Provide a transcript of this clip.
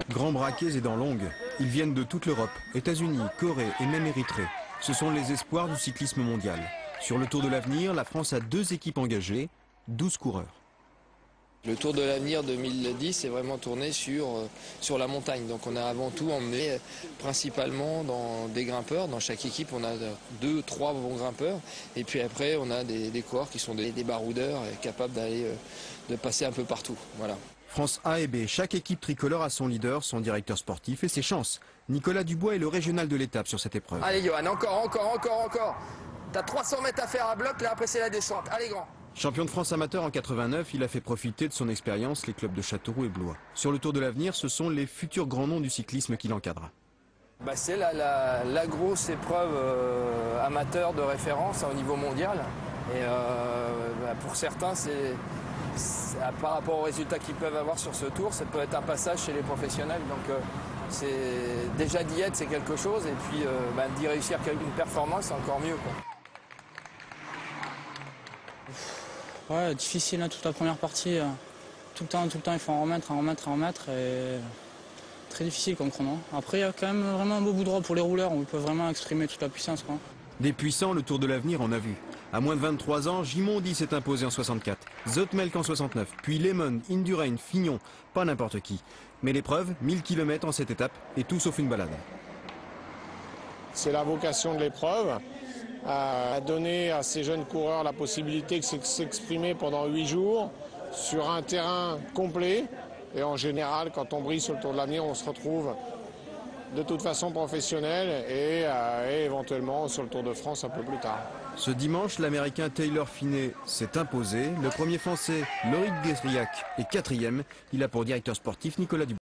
Grands braquets et dents longues, ils viennent de toute l'Europe, États-Unis, Corée et même Érythrée. Ce sont les espoirs du cyclisme mondial. Sur le Tour de l'Avenir, la France a 2 équipes engagées, 12 coureurs. Le Tour de l'Avenir 2010 est vraiment tourné sur la montagne. Donc on a avant tout emmené principalement dans des grimpeurs. Dans chaque équipe, on a 2, 3 bons grimpeurs. Et puis après, on a des coureurs qui sont des baroudeurs capables de passer un peu partout. Voilà. France A et B, chaque équipe tricolore a son leader, son directeur sportif et ses chances. Nicolas Dubois est le régional de l'étape sur cette épreuve. Allez Johan, encore. T'as 300 mètres à faire à bloc, là après c'est la descente. Allez grand. Champion de France amateur en 89, il a fait profiter de son expérience les clubs de Châteauroux et Blois. Sur le Tour de l'Avenir, ce sont les futurs grands noms du cyclisme qui l'encadrent. C'est la grosse épreuve amateur de référence au niveau mondial. Et pour certains, par rapport aux résultats qu'ils peuvent avoir sur ce tour, ça peut être un passage chez les professionnels. Donc déjà d'y être, c'est quelque chose. Et puis d'y réussir une performance, c'est encore mieux, quoi. Ouais, difficile, hein, toute la première partie. Tout le temps, il faut en remettre. Et très difficile comme chrono. Après, il y a quand même vraiment un beau bout droit pour les rouleurs, où ils peuvent vraiment exprimer toute la puissance, quoi. Des puissants, le Tour de l'Avenir en a vu. À moins de 23 ans, Gimondi s'est imposé en 64, Zoetemelk en 69, puis Lehmann, Indurain, Fignon, pas n'importe qui. Mais l'épreuve, 1000 km en cette étape, et tout sauf une balade. C'est la vocation de l'épreuve, à donner à ces jeunes coureurs la possibilité de s'exprimer pendant 8 jours sur un terrain complet. Et en général, quand on brille sur le Tour de l'Avenir, on se retrouve de toute façon professionnel et éventuellement sur le Tour de France un peu plus tard. Ce dimanche, l'Américain Taylor Phinney s'est imposé. Le premier Français, Loïc Guérillac, est 4e. Il a pour directeur sportif Nicolas Dubois.